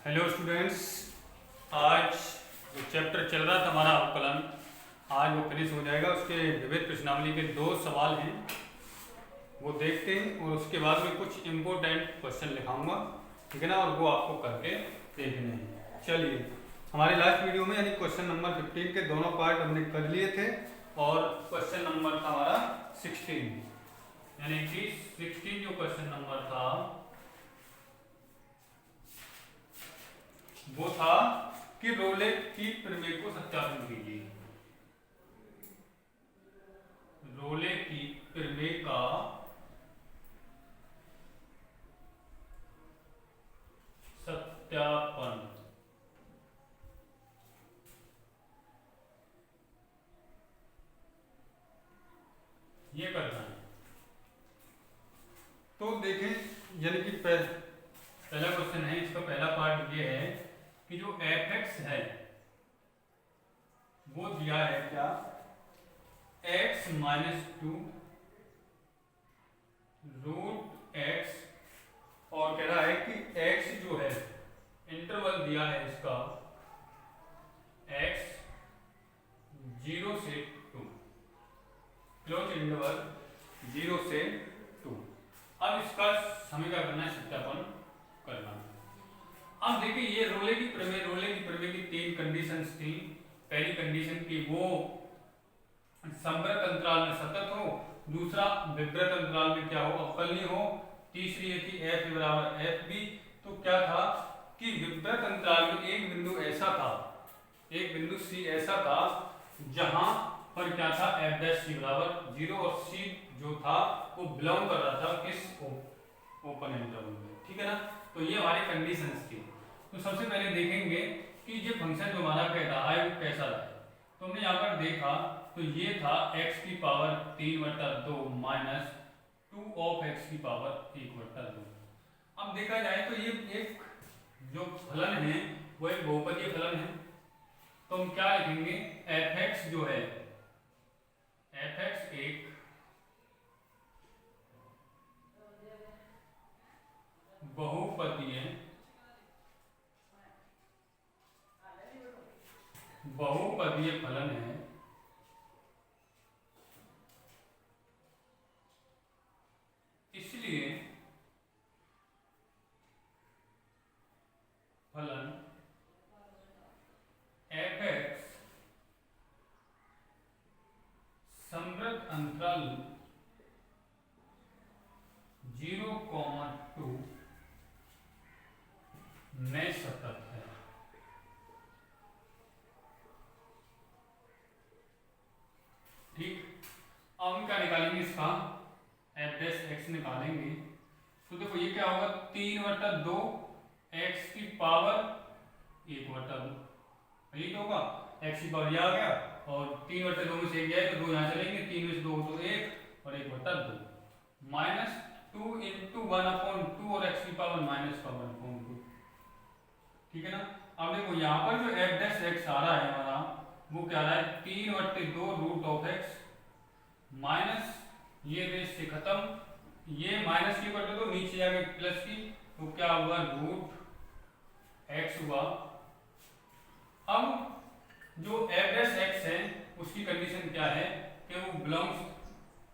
Hello students. आज जो chapter चल रहा था हमारा अवकलन, आज वो फिनिश हो जाएगा। उसके विविध प्रश्नावली के 2 सवाल हैं, वो देखते हैं और उसके बाद में कुछ इम्पोर्टेंट क्वेश्चन लिखाऊंगा, ठीक है ना, और वो आपको करके देखने हैं। चलिए, हमारे लास्ट वीडियो में यानी क्वेश्चन नंबर 15 के दोनों पार्ट हमने कर लिए थे और क्वेश्चन नंबर था हमारा 16, यानी कि 16 जो क्वेश्चन नंबर था वो था कि रोले की प्रमेय को सत्यापन कीजिए। रोले की प्रमेय का सत्यापन। ये करना है। तो देखें, यानी कि पहला क्वेश्चन है, इसका पहला पार्ट ये है कि जो f(x) है वो दिया है क्या, x - 2 √x, और कह रहा है कि x जो है इंटरवल दिया है इसका x 0 से 2, क्लोज इंटरवल 0 से 2। अब इसका हमें क्या करना है, सत्यापन करना है। अब देखिए, ये रोले की प्रमेय की 3 कंडीशंस थी। पहली कंडीशन की वो संवृत अंतराल में सतत हो, दूसरा विवृत अंतराल में क्या हो, अवकलनीय हो, तीसरी ये थी f बराबर f b। तो क्या था कि विवृत अंतराल में एक बिंदु ऐसा था, एक बिंदु c ऐसा था जहां पर क्या था, f' बराबर 0 और c जो था वो बिलोंग कर रहा था किस ओपन इंटरवल में, ठीक है ना। तो ये हमारी कंडीशंस थी। तो सबसे पहले देखेंगे कि ये फंक्शन जो हमारा कहता है वो कैसा रहा है। तो हमने यहाँ पर देखा तो ये था x की पावर 3/2 माइनस 2 ऑफ x की पावर 1/2। अब देखा जाए तो ये एक जो फलन है वो एक बहुपदीय फलन है। तो हम क्या लिखेंगे, f(x) जो है, f(x) एक बहुपदीय फलन है। इसलिए फलन f(x) संवृत अंतराल 0,2 में सतत है। ठीक, अब हम क्या निकालेंगे, इसका f(x) निकालेंगे। तो देखो ये क्या होगा, 3/2 x की पावर 1/2, यही तो होगा। x की पावर यह आ गया और 3/2 में से 1 जाए तो 2 यहाँ चलेंगे, 3 में से 2 तो 1 और 1/2 माइनस 2 × 1/2 और x की पावर -1/2, ठीक है ना। अब देखो यहाँ पर जो f(x) आ रहा है हमारा वो क्या आ रहा है, 3/2 √x माइनस ये रेस से खत्म, ये माइनस की बटे तो नीचे जाके प्लस की, तो क्या हुआ, √x हुआ। अब जो f(x) है उसकी कंडीशन क्या है कि वो बिलोंग्स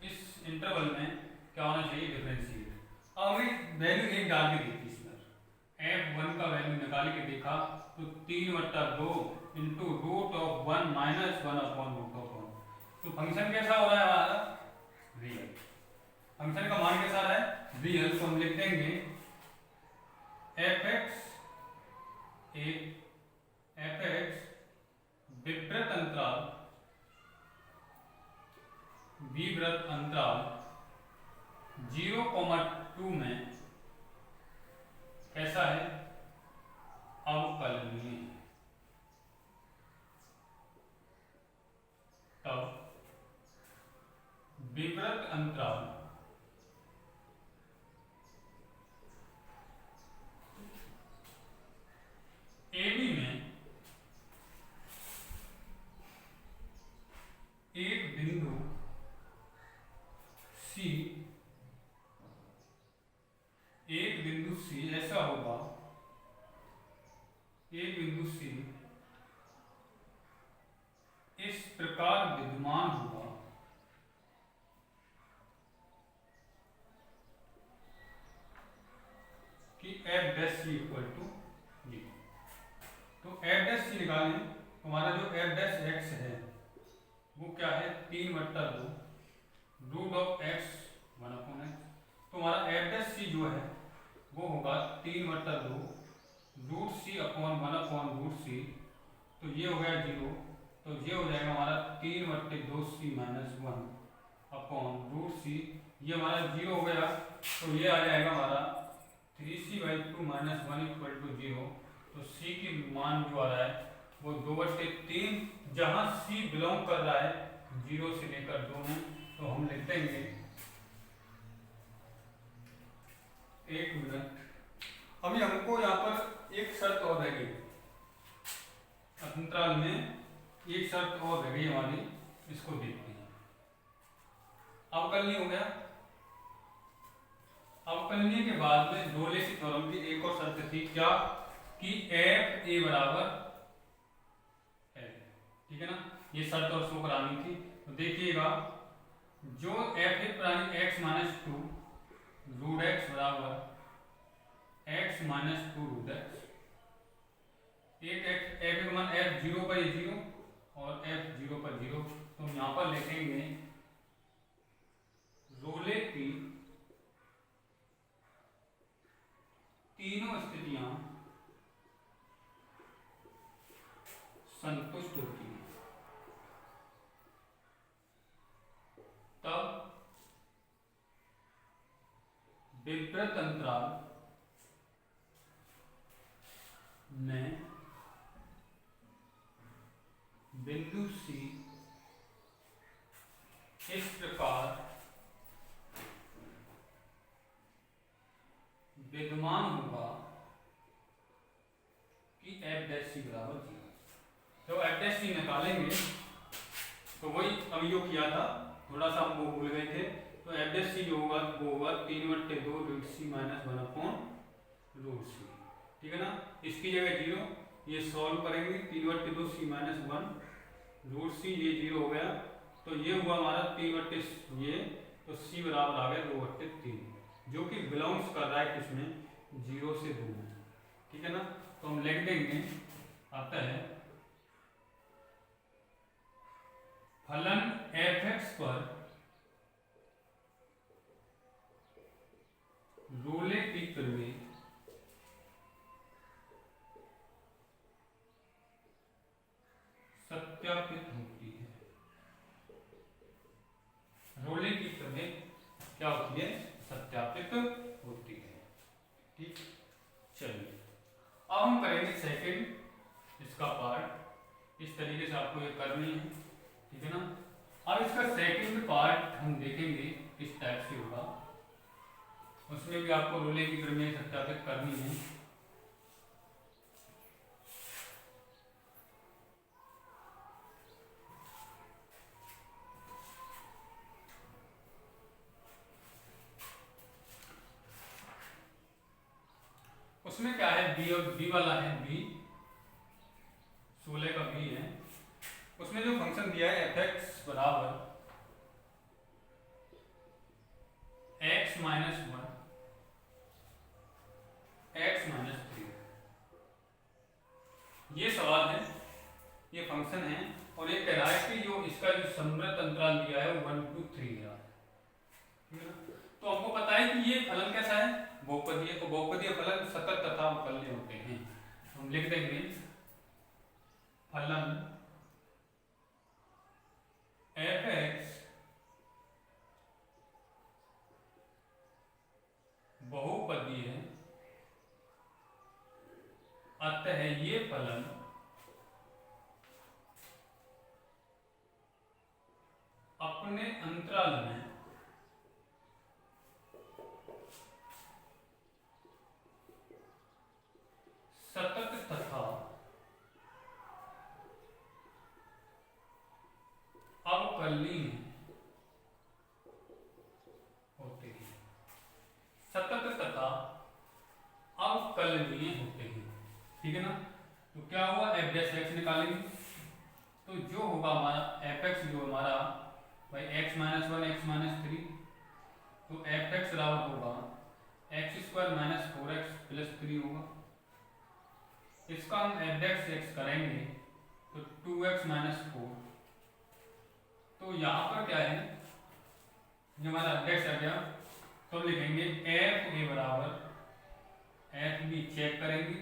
इस इंटरवल में क्या होना चाहिए, डिफरेंशिएट। अब हमें वैल्यू 1 डाल के देखी, इसमें f1 का वैल्यू निकाल के देखा तो 3/2 × √1 माइनस 1/√1। तो फंक्शन कैसा हो रहा है हमारा, रियल। फंक्शन का मान कैसा रहा है, रियल। तो हम लिख देंगे f(x) विवृत अंतराल 0,2 में कैसा है, अवकलनीय। तब विवृत अंतराल AB में एक बिंदु C ऐसा होगा एक बिंदु सी इस प्रकार विद्यमान होगा कि F dash C equal to 0। तो एफ डैश सी निकालें तो हमारा जो एफ डैश एक्स है वो क्या है 3/2 रूट ऑफ एक्स 1/x। तो हमारा एफ डैश सी जो है वो होगा 3/2 रूट सी अपॉन 1/√c। तो ये हो गया 0। तो ये हो जाएगा हमारा 3/2c माइनस 1 अपॉन रूट सी। ये हमारा 0 हो गया। तो ये आ जाएगा हमारा 3c/2 माइनस 1 इक्वल टू 0। तो c की मान जो आ रहा है वो 2/3, जहाँ c बिलोंग कर रहा है 0 से लेकर 2 में। तो हम लिख देंगे, एक मिनट, अभी हमको यहाँ पर एक शर्त और रह गई, अंतराल में एक शर्त और रह गई हमारी, इसको देखते हैं। अवकलनीय हो गया। अवकलनीय के बाद में रोले की थ्योरम की एक और शर्त थी, क्या कि एफ ए बराबर एल, ठीक है ना। ये शर्त और शो करानी थी। तो देखिएगा, जो F A prime X minus 2 root X बराबर एक्स माइनस 2 रूट एक्स, एक एफ ए का मान एफ 0 पर 0 और एफ 0 पर 0। तो हम यहाँ पर लिखेंगे रोले की तीनों स्थितियां संतुष्ट होती हैं, तब विपरीत अंतराल में बिंदु सी इस प्रकार विद्यमान होगा कि एफ डैश सी बराबर 0। तो एफ डैश सी निकालेंगे तो वही हम जो किया था, थोड़ा सा हम वो भूल गए थे। तो एफ डैश सी जो होगा वो होगा 3/2 रूट सी माइनस 1/√c, ठीक है ना। इसकी जगह 0, ये सॉल्व करेंगे, 3/2 सी माइनस 1√c, ये 0 हो गया। तो ये हुआ हमारा 3/, ये तो c बराबर आ गया 2/3, जो कि बिलोंग्स कर रहा है किसमें 0 से 2 में, ठीक है ना। तो हम लिख देंगे, आता है फलन f(x) पर रोले की प्रमेय सत्यापित होती है। रोले की प्रमेय क्या होती है, सत्यापित होती है, ठीक। चलिए अब हम करेंगे सेकंड इसका पार्ट। इस तरीके से आपको ये करनी है, ठीक है ना। अब इसका सेकंड पार्ट हम देखेंगे किस टाइप से होगा। उसमें भी आपको रोले की प्रमेय सत्यापित करनी है। उसमें क्या है, बी और बी वाला है, बी 16 का बी है। उसमें जो फंक्शन दिया है f(x) बराबर x माइनस 1 x माइनस 3, ये सवाल है, ये फंक्शन है। और ये कह रहा है कि जो इसका जो समृत अंतराल दिया है वो 1 2 3 है, ठीक है ना। तो हमको पता है कि ये फलन कैसा है, बहुपदीय। तो बहुपदीय फलन सतत तथा अवकलनीय होते हैं। हम लिख देंगे फलन f(x) बहुपदीय, अतः ये फलन अपने अंतराल में सतत तथा अवकलनीय होते हैं, सतत तथा अवकलनीय होते हैं, ठीक है ना। तो क्या हुआ, एफ डैश एक्स निकालेंगे तो जो होगा हमारा एफ एक्स जो हमारा भाई x minus one x minus three, तो एफ एक्स बराबर होगा x square minus four x plus three होगा। इसका हम एफ डैश एक्स करेंगे तो टू एक्स माइनस फोर। तो यहाँ पर क्या है, जो हमारा एफ डैश आ गया तो लिखेंगे एफ ए बराबर एफ बी, चेक करेंगे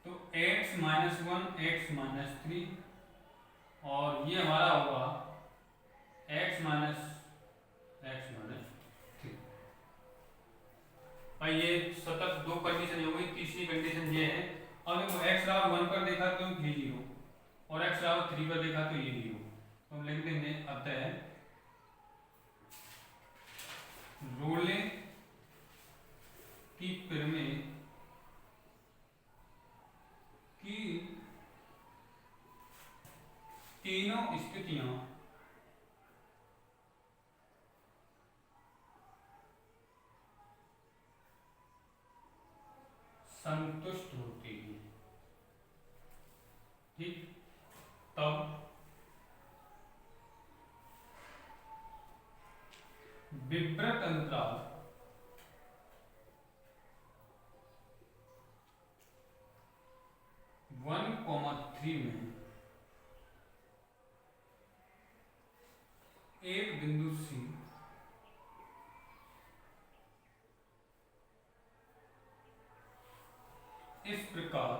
तो x minus one x minus three, और ये हमारा होगा एक्स माइनस थ्री। भाई ये सतत दो कंडीशन हो गई, तीसरी कंडीशन ये है, अब देखो एक्स बराबर वन पर देखा तो ये जीरो, और एक्स बराबर थ्री पर देखा तो ये जीरो, तो हम लिख देंगे अतः रोले की प्रमेय की तीनों स्थितियां संतुष्ट होती है। ठीक, तब विवृत अंतराल वन कॉमा थ्री में एक बिंदु सी इस प्रकार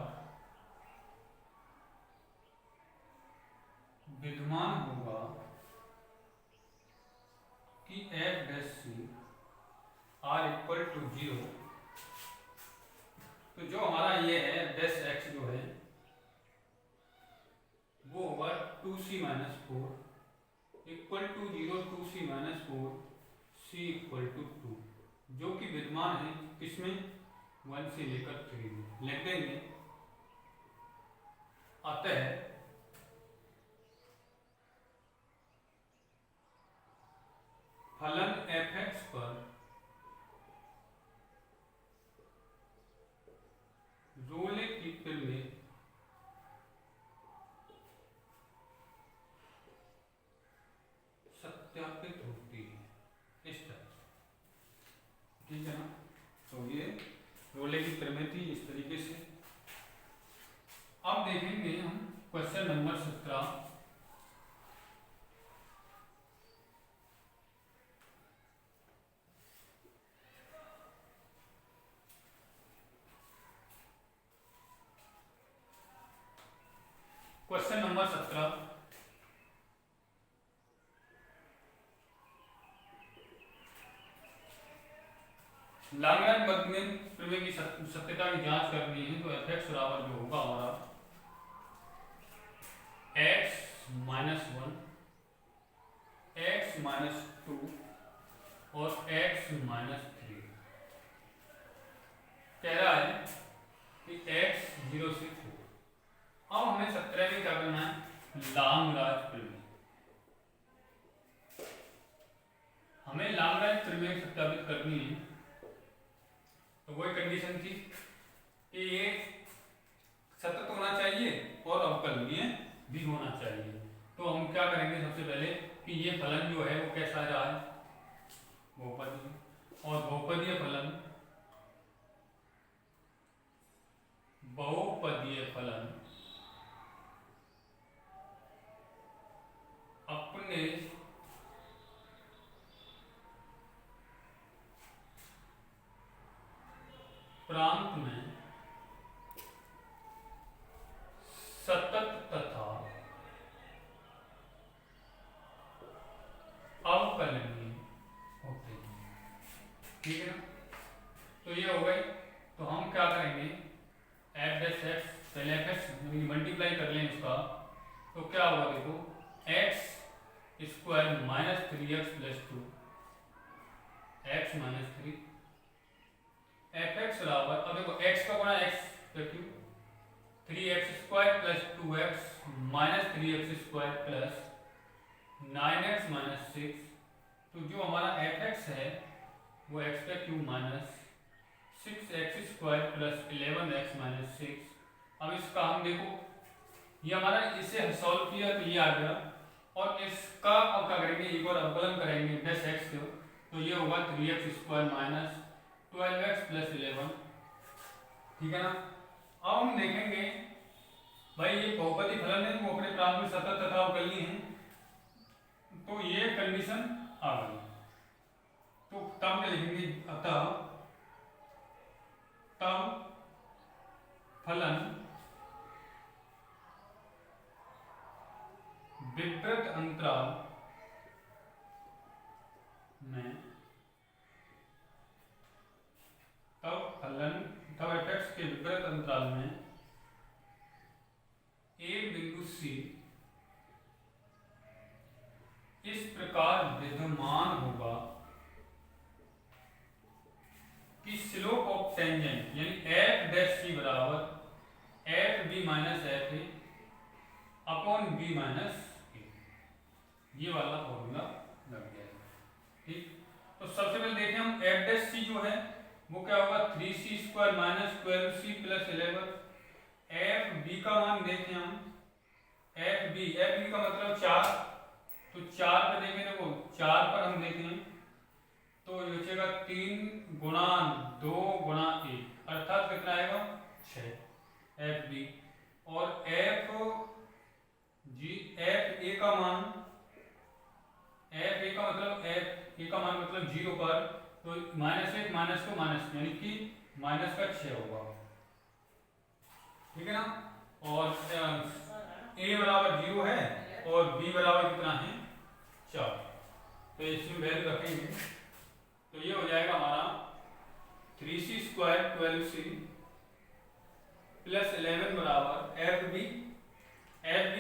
विद्यमान होगा कि F dash C R equal to zero. तो जो हमारा ये है डैश एक्स जो है वो होगा two C minus four equal to zero, two C minus four C equal to two, जो कि विद्यमान है किसमें, वन से लेकर थ्री में। लिख देंगे अतः फलन एफ एक्स पर रोले की प्रमेय सत्यापित होती है, इस तरह। ठीक है ना, तो ये रोले की प्रमेय थी इस तरीके से। अब देखेंगे हम question number 17। Question number 17, Lagrange प्रमेय की सत्यता की जांच करनी है। तो एफ एक्स बराबर जो होगा हमारा x minus one x minus two और एक्स माइनस थ्री। कह रहा है कि एक्स जीरो से फोर। अब हमें 17 में क्या करना है, लाग्रांज प्रमेय। हमें लाग्रांज प्रमेय सत्यापित करनी है। तो वही कंडीशन थी कि ये सतत होना चाहिए और अवकलनीय भी होना चाहिए। तो हम क्या करेंगे, सबसे पहले कि ये फलन जो है वो कैसा रहा है, बहुपदीय, और बहुपदीय फलन अपने प्रांत में सतत तथा अवकलनीय होते हैं। ठीक है ना, तो ये हो गई। तो हम क्या करेंगे, एफ डैश एक्स, पहले एफ एक्स मल्टीप्लाई कर लें इसका, तो क्या होगा देखो, x square minus three x plus two x minus three, F x बराबर, अब देखो एक्स का गुणा एक्स क्यों, three x square plus two x minus three x square plus nine x minus six. तो जो हमारा एफ एक्स है वो एक्स का cube minus six x square plus 11 x minus six अब इसका हम देखो, ये हमारा इसे सॉल्व किया तो ये आ गया, और इसका अब क्या करेंगे, एक और अवकलन करेंगे प्लस एक्स को, तो ये होगा 3x² माइनस 12x प्लस 11। ठीक है ना। अब हम देखेंगे भाई ये बहुपदी फलन है, वो अपने प्रांत में सतत तथा अवकलनीय है, तो ये कंडीशन आ गई। तो तब क्या लिखेंगे, अतः तब फलन विपरीत अंतराल में, तब f(x) के विपरीत अंतराल में एक बिंदु C इस प्रकार विद्यमान होगा कि स्लोप ऑफ टेंजेंट यानी f' बराबर fb minus fa upon b minus a, ये वाला फॉर्मूला लग गया। ठीक, तो सबसे पहले देखें हम f' जो है वो क्या होगा, 3c² minus 12c plus 11। fb का मान देखें हम, fb का मतलब 4, तो 4 पर देखें, देखो 4 पर हम देखें तो ये बचेगा 3 गुणा 2 गुणा 1, अर्थात कितना आएगा 6 fb। और fa का मान, fa का मान मतलब 0 पर, तो -1 माइनस को माइनस यानी कि माइनस का 6 होगा। ठीक है ना। और a बराबर 0 है और b बराबर कितना है 4, तो इसमें वैल्यू रखेंगे तो ये हो जाएगा हमारा 3c² 12c प्लस 11 बराबर fb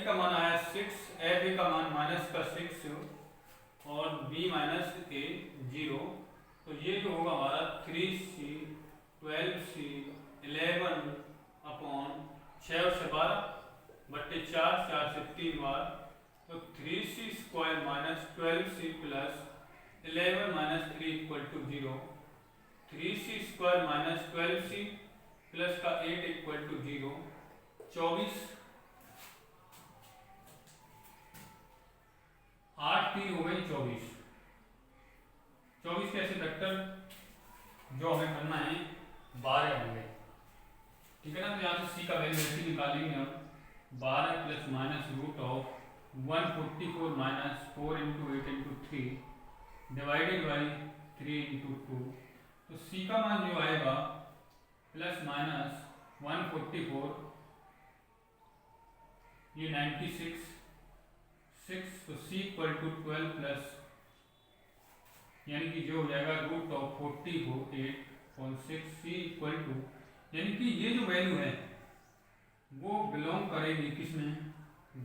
का मान आया 6, fa का मान माइनस का 6 और b माइनस a 0, तो ये जो होगा हमारा 3c 12c 11 अपॉन 6 और 12 बट्टे 4, 4 से 3 बार, तो 3c² minus 12c plus 11 minus 3 equal to 0, 3c² minus 12c plus का 8 इक्वल टू 0, 24, 8 3 हो गई 24। 24 के ऐसे वेक्टर जो हमें करना है 12 होंगे। ठीक है ना। तो यहाँ से c का वैल्यू ऐसे निकालेंगे हम, 12 plus minus root of 144 minus 4 into 8 into 3 divided by 3 into 2, तो c का मान जो आएगा प्लस माइनस 144, ये 96 6, तो c इक्वल टू 12 प्लस यानी कि जो हो जाएगा रूट ऑफ 40 को 8 और 6, c इक्वल टू यानी कि ये जो वैल्यू है वो बिलोंग करेगी किसमें,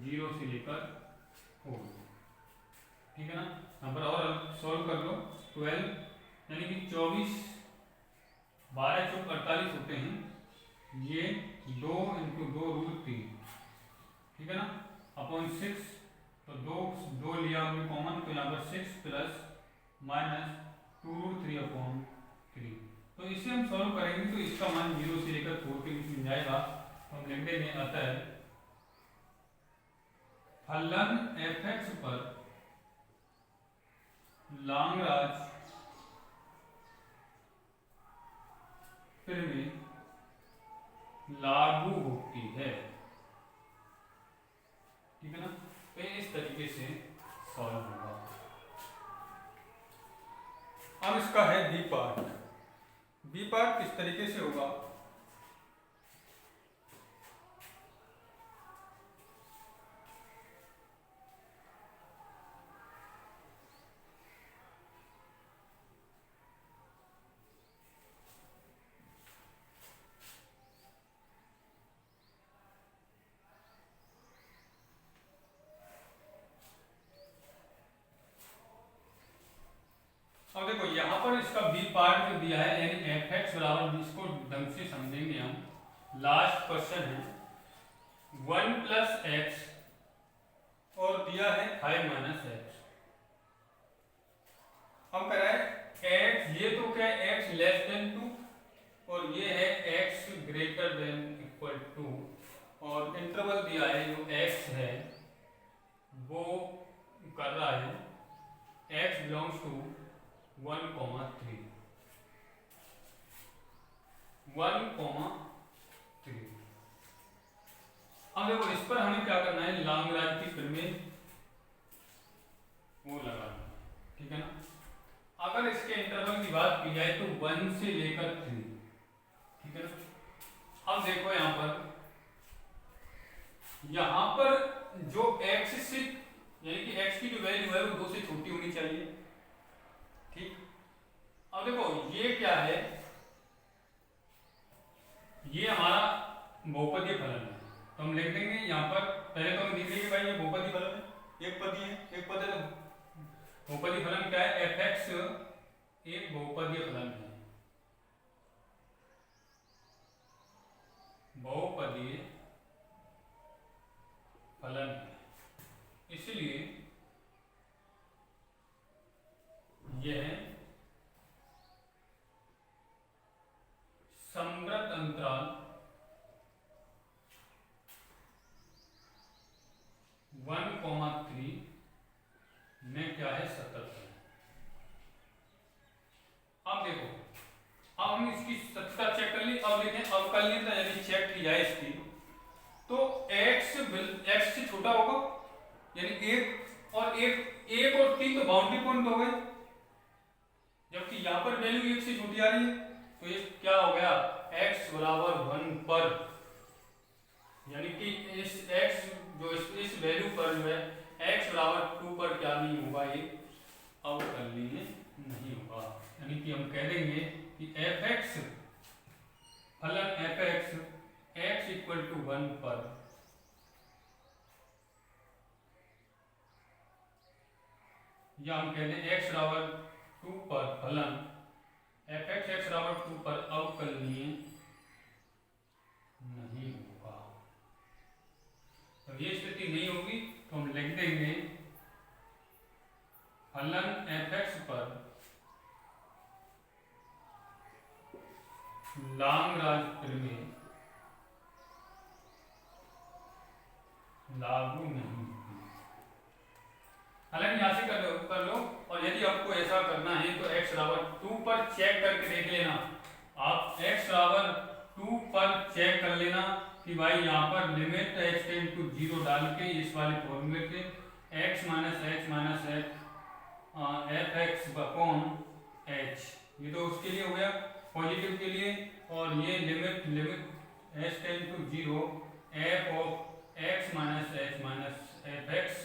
0 से लेकर 4। ठीक है ना। यहाँ पर और सॉल्व कर लो, 12 यानी कि 24, 12 चौक 48 होते हैं, ये 2 इंटू 2 रूट 3। ठीक है ना। अपॉन 6, तो 2 लिया हमने कॉमन, तो यहाँ पर 6 प्लस माइनस 2 रूट 3 अपॉन 3, तो इसे हम सॉल्व करेंगे तो इसका मान 0 से लेकर 4 के बीच में जाएगा, तो हम लिख देंगे अतः फलन f(x) पर लाग्रांज प्रमेय लागू होती है। ठीक है ना। तो इस तरीके से सॉल्व होगा। अब इसका है बी पार्ट। बी पार्ट किस तरीके से होगा, अब देखो यहाँ पर इसका बी पार्ट जो दिया है यानी f(x) बराबर, इसको ढंग से समझेंगे हम। लास्ट क्वेश्चन है 1 प्लस एक्स और दिया है 5 माइनस एक्स। हम कह रहे हैं x, ये तो क्या है x <2 और ये है x greater than equal to और इंटरवल दिया है जो x है वो कर रहा है x बिलोंग्स टू 1,3 1,3। अब देखो इस पर हमें क्या करना है, लाग्रांज की प्रमेय वो लगाना, ठीक है ना। अगर इसके इंटरवल की बात की जाए तो 1 से लेकर 3, ठीक है ना। अब देखो यहां पर जो x से यानी कि x की जो वैल्यू है वो 2 से छोटी होनी चाहिए, ठीक। अब देखो ये क्या है, ये हमारा बहुपदीय फलन है, तो हम लिख देंगे यहाँ पर। पहले तो हम लिख देंगे भाई ये बहुपदीय फलन है, एक पदी है, एक पद है, तो बहुपदीय फलन क्या है, fx एक बहुपदीय फलन है, बहुपदीय फलन है, इसलिए यह समवर्त अंतराल 1,3 में क्या है, सतत है। अब देखो, अब हम इसकी सत्यता चेक कर ली। अब देखें अवकलनीयता यदि चेक की जाए इसकी, तो x से छोटा होगा, यानी 1 और 3 तो बाउंड्री पॉइंट हो गए, जबकि यहां पर वैल्यू 1 से छोटी आ रही है, तो ये क्या हो गया, x बराबर 1 पर, यानी कि इस x जो इस वैल्यू पर जो है x बराबर 2 पर क्या नहीं होगा, ये अवकलनीय नहीं होगा। यानी कि हम कह देंगे कि fx फलन fx x इक्वल टू 1 पर या हम कह दें x बराबर 2 पर फलन fx x बराबर 2 पर अवकलनीय नहीं होगा। तो ये स्थिति नहीं होगी तो हम लिख देंगे फलन fx पर लाग्रांज प्रमेय लागू नहीं होगी। हालांकि यहां से कर लो, और यदि आपको ऐसा करना है तो x बराबर 2 पर चेक करके देख लेना, आप x बराबर 2 पर चेक कर लेना कि भाई यहाँ पर लिमिट x टेंड टू 0 डाल के इस वाले फॉर्मूले के x minus F X upon h, ये तो उसके लिए हो गया पॉजिटिव के लिए, और ये limit h tend to 0 f of x minus F X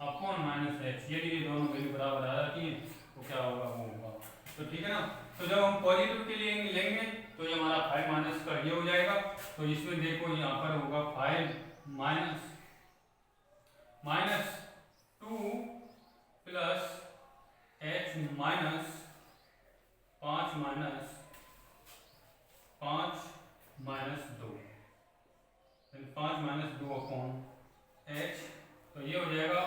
upon minus h, यदि ये दोनों वैल्यू बराबर आ जाती हैं तो क्या होगा, वो होगा। तो ठीक है ना। तो जब हम पॉजिटिव के लिए लेंगे तो ये हमारा 5 माइनस का ये हो जाएगा, तो इसमें देखो यहाँ पर होगा 5 minus 2 plus h minus 5 minus 2, 5 minus 2 upon h, तो ये हो जाएगा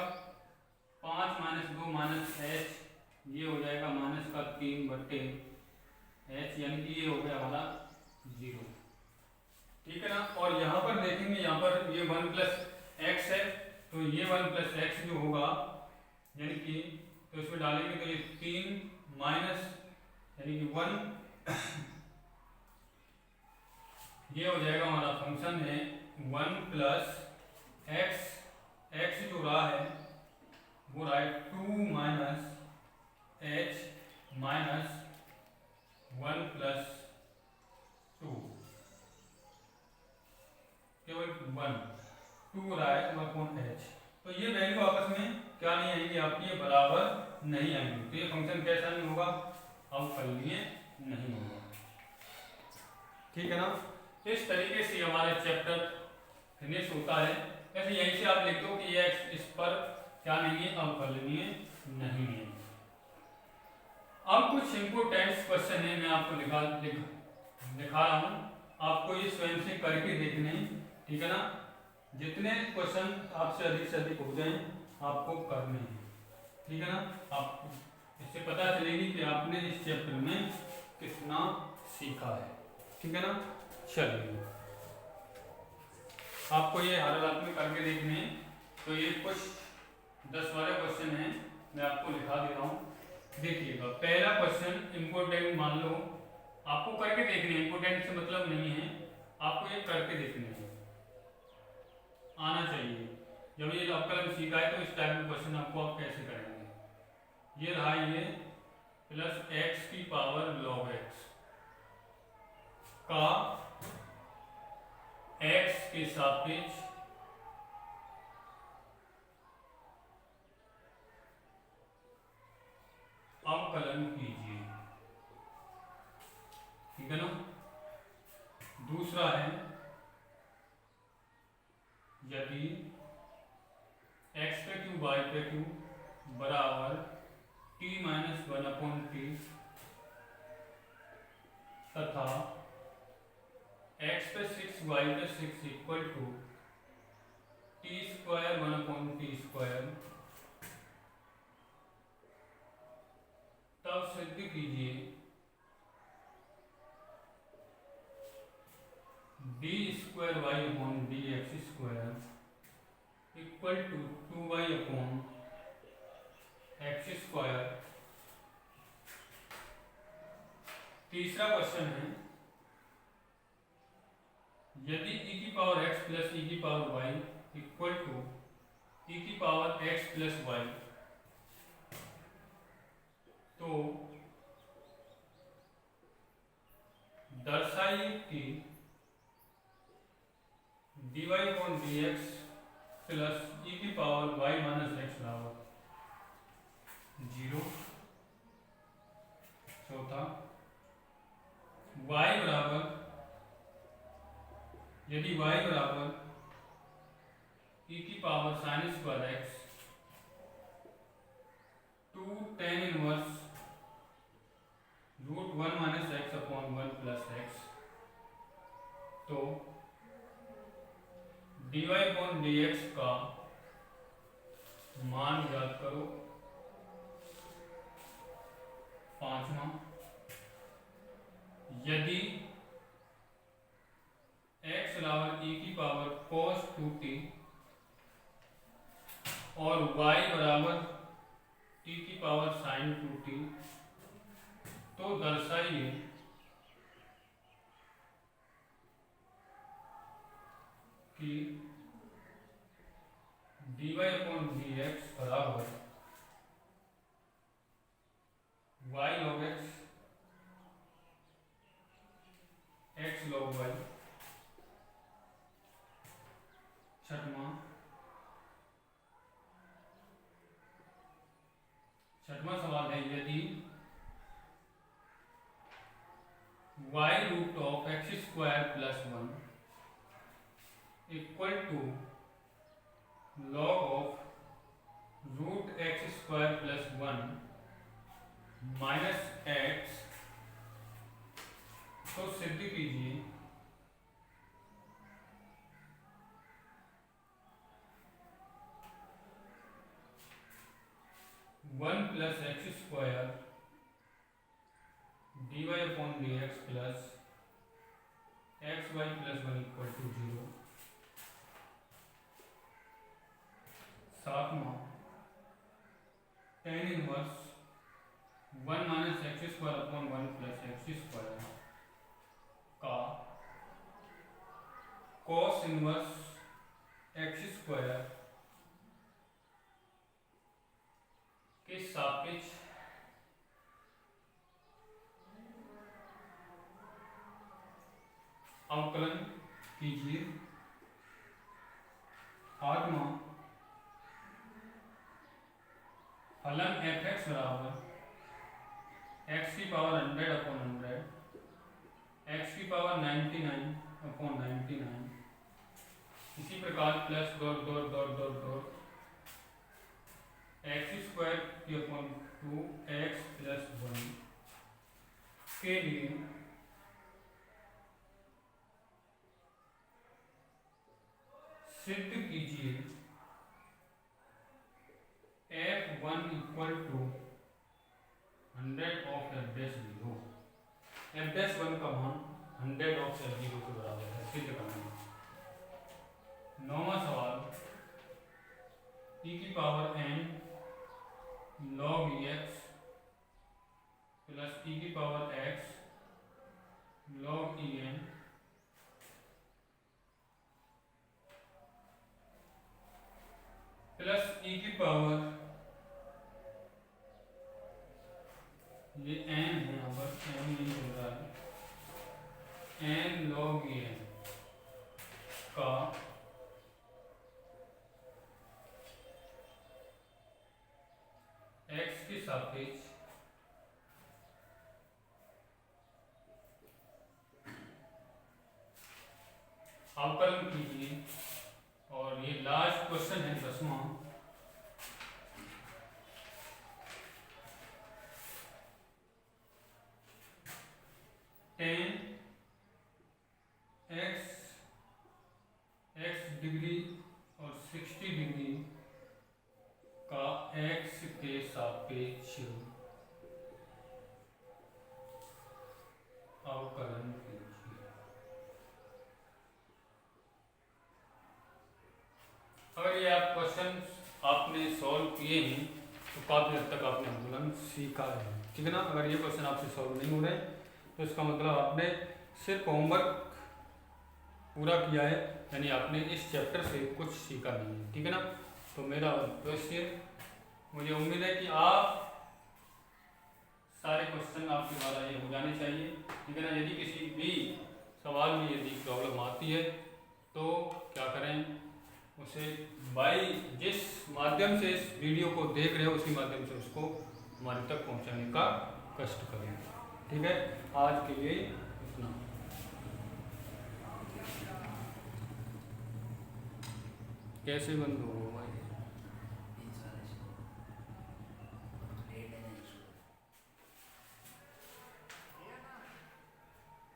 5 माइनस 2 माइनस h, ये हो जाएगा माइनस का 3 बट्टे h, यानी कि ये हो गया हमारा 0, ठीक है ना। और यहाँ पर देखेंगे, यहाँ पर ये 1 प्लस एक्स है, तो ये 1 प्लस एक्स जो होगा यानी कि, तो इसमें डालेंगे तो ये 3 माइनस यानी कि 1 ये हो जाएगा हमारा फंक्शन है 1 प्लस एक्स जो रहा है वो रहा है 2 माइनस h माइनस 1 प्लस 2, केवल 2 रहा है अपॉन h, तो ये वैल्यू आपस में क्या नहीं आएंगी आपकी, ये बराबर नहीं आएंगी, तो ये फंक्शन कैसा नहीं होगा, अवकलनीय नहीं होगा, ठीक है ना। इस तरीके से हमारा चैप्टर फिनिश होता है। वैसे यहीं से आप लिख दो कि ये इस पर क्या नहीं है, अवकलनीय नहीं है। अब कुछ इंपोर्टेंट क्वेश्चन है, मैं आपको दिखा रहा हूं, आपको ये स्वयं से करके देखने हैं, ठीक है ना। जितने क्वेश्चन आपसे अधिक हो जाएं आपको करने हैं, ठीक है ना। आपको इससे पता चलेगी कि आपने इस चैप्टर में कितना सीखा है, ठीक है ना। चलिए आपको ये हर हालत में करके देखने हैं। तो ये कुछ 10-12 क्वेश्चन हैं, मैं आपको लिखा दे रहा हूँ, देखिएगा। पहला क्वेश्चन इम्पोर्टेंट मान लो, आपको करके देखने हैं, इम्पोर्टेंट से मतलब नहीं है, आपको ये करके देखने हैं, आना चाहिए। जब ये अवकलन सीखा है तो इस टाइप में क्वेश्चन आपको आप कैसे करेंगे। ये रहा ये प्लस एक्स की पावर लॉग एक्स का एक्स के सापेक्ष अवकलन कीजिए, ठीक है ना। दूसरा है यदि x पे क्यू y पे क्यू बराबर t माइनस 1/t तथा x पे 6 y पे 6 equal to t square 1/t square, तब सिद्ध कीजिए d square y upon D X square equal to 2y upon X square. तीसरा क्वेश्चन है यदि e की पावर x प्लस e की power y equal to e की पावर x प्लस y, तो दर्शाइए कि dy upon dx plus e की पावर y माइनस x बराबर 0। चौथा y बराबर, यदि y बराबर e की power sine square x to tan inverse root 1 minus X upon 1 plus X, तो dy अपॉन dx का मान याद करो। पांचवा यदि x बराबर e की पावर cos 2t और y बराबर t की पावर sin 2t, तो दर्शाइए कि dy अपॉन dx बराबर y log x x log y। छठवां सवाल है यदि y root of X square plus 1 equal to log of root X square plus 1 minus X, तो सिद्ध कीजिए one plus X square D Y upon D X plus X Y plus 1 equal to 0। सातवां tan inverse 1 minus X square upon 1 plus X square का cos inverse X square के सापेक्ष अवकलन कीजिए। आठवां फलन f(x) बराबर x की पावर 100 अपॉन 100, x की पावर 99 अपॉन 99, इसी प्रकार plus dot dot dot dot dot x square की अपॉन 2x प्लस 1 के लिए सिद्ध कीजिए f1 equal to 100 of f'0, f'1 का मान 100 ऑफ f0 के बराबर है, सिद्ध करना है। log en प्लस e की पावर, ये n है यहाँ पर, n नहीं चल रहा है, n log en का x के सापेक्ष अवकलन कीजिए। और ये लास्ट क्वेश्चन है 10वां। टेन एक्स डिग्री और 60 डिग्री का x के सापेक्ष अवकलन कीजिए। अगर ये आप क्वेश्चन आपने सॉल्व किए हैं तो काफ़ी हद तक आपने अवकलन सीखा है, ठीक है ना। अगर ये क्वेश्चन आपसे सॉल्व नहीं हो रहे तो इसका मतलब आपने सिर्फ होमवर्क पूरा किया है, यानी आपने इस चैप्टर से कुछ सीखा नहीं है, ठीक है ना। तो मेरा रिक्वेस्ट है, मुझे उम्मीद है कि आप सारे क्वेश्चन आपके द्वारा ये हो जाने चाहिए, ठीक है ना। यदि किसी भी सवाल में यदि प्रॉब्लम आती है तो क्या करें, उसे जिस माध्यम से इस वीडियो को देख रहे हो उसी माध्यम से उसको हमारे तक पहुंचाने का कष्ट करें, ठीक है। आज के लिए इतना। कैसे बंद हो भाई?